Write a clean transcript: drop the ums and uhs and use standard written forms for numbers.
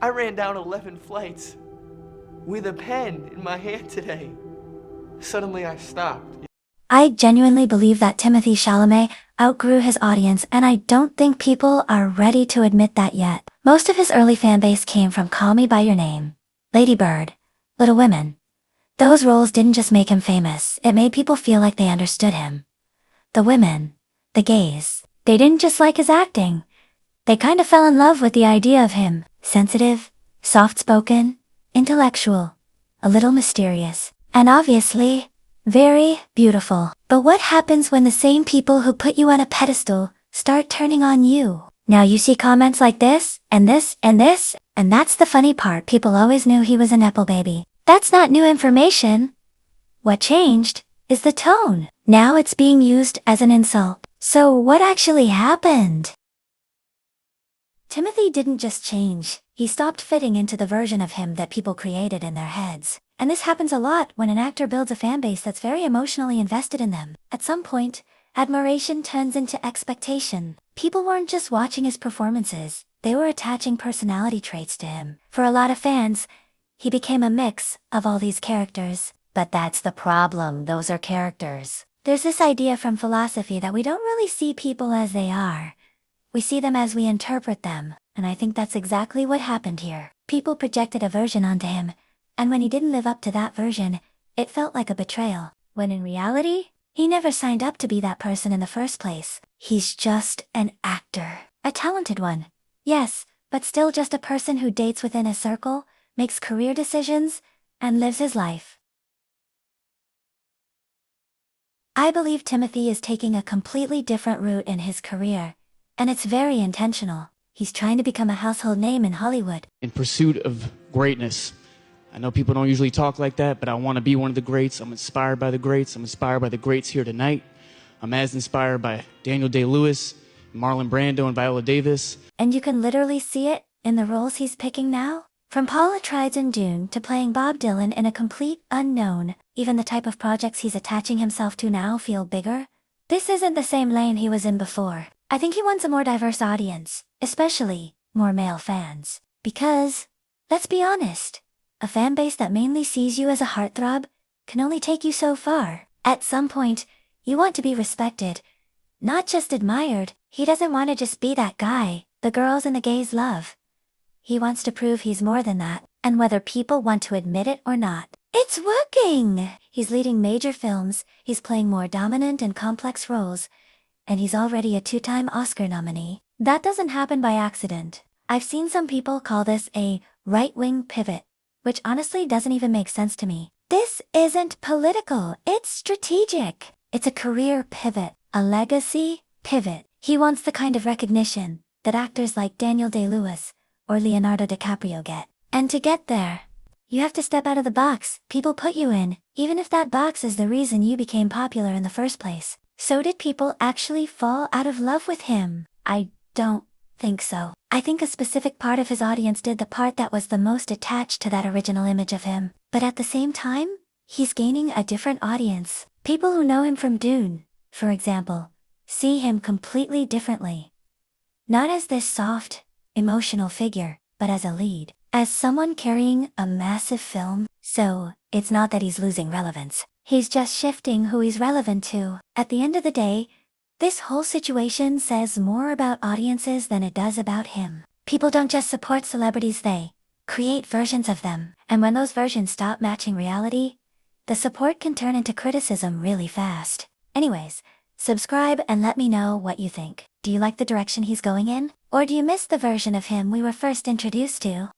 I ran down 11 flights with a pen in my hand today. Suddenly I stopped. I genuinely believe that Timothée Chalamet outgrew his audience, and I don't think people are ready to admit that yet. Most of his early fanbase came from Call Me By Your Name, Lady Bird, Little Women. Those roles didn't just make him famous, it made people feel like they understood him. The women, the gays, they didn't just like his acting. They kind of fell in love with the idea of him. Sensitive, soft-spoken, intellectual, a little mysterious, and obviously, very beautiful. But what happens when the same people who put you on a pedestal start turning on you? Now you see comments like this, and this, and this, and that's the funny part. People always knew he was a nepo baby. That's not new information. What changed is the tone. Now it's being used as an insult. So what actually happened? Timothée didn't just change, he stopped fitting into the version of him that people created in their heads. And this happens a lot when an actor builds a fanbase that's very emotionally invested in them. At some point, admiration turns into expectation. People weren't just watching his performances, they were attaching personality traits to him. For a lot of fans, he became a mix of all these characters. But that's the problem, those are characters. There's this idea from philosophy that we don't really see people as they are. We see them as we interpret them, and I think that's exactly what happened here. People projected a version onto him, and when he didn't live up to that version, it felt like a betrayal. When in reality, he never signed up to be that person in the first place. He's just an actor. A talented one. Yes, but still just a person who dates within a circle, makes career decisions, and lives his life. I believe Timothée is taking a completely different route in his career. And it's very intentional. He's trying to become a household name in Hollywood. In pursuit of greatness. I know people don't usually talk like that, but I want to be one of the greats. I'm inspired by the greats. I'm inspired by the greats here tonight. I'm as inspired by Daniel Day-Lewis, Marlon Brando, and Viola Davis. And you can literally see it in the roles he's picking now. From Paul Atreides in Dune to playing Bob Dylan in A Complete Unknown, even the type of projects he's attaching himself to now feel bigger. This isn't the same lane he was in before. I think he wants a more diverse audience, especially more male fans. Because, let's be honest, a fanbase that mainly sees you as a heartthrob can only take you so far. At some point, you want to be respected, not just admired. He doesn't want to just be that guy the girls and the gays love. He wants to prove he's more than that, and whether people want to admit it or not, it's working! He's leading major films, he's playing more dominant and complex roles, and he's already a 2-time Oscar nominee. That doesn't happen by accident. I've seen some people call this a right-wing pivot, which honestly doesn't even make sense to me. This isn't political, it's strategic. It's a career pivot, a legacy pivot. He wants the kind of recognition that actors like Daniel Day-Lewis or Leonardo DiCaprio get. And to get there, you have to step out of the box people put you in, even if that box is the reason you became popular in the first place. So did people actually fall out of love with him? I don't think so. I think a specific part of his audience did, the part that was the most attached to that original image of him. But at the same time, he's gaining a different audience. People who know him from Dune, for example, see him completely differently. Not as this soft, emotional figure, but as a lead. As someone carrying a massive film. So, it's not that he's losing relevance. He's just shifting who he's relevant to. At the end of the day, this whole situation says more about audiences than it does about him. People don't just support celebrities, they create versions of them. And when those versions stop matching reality, the support can turn into criticism really fast. Anyways, subscribe and let me know what you think. Do you like the direction he's going in? Or do you miss the version of him we were first introduced to?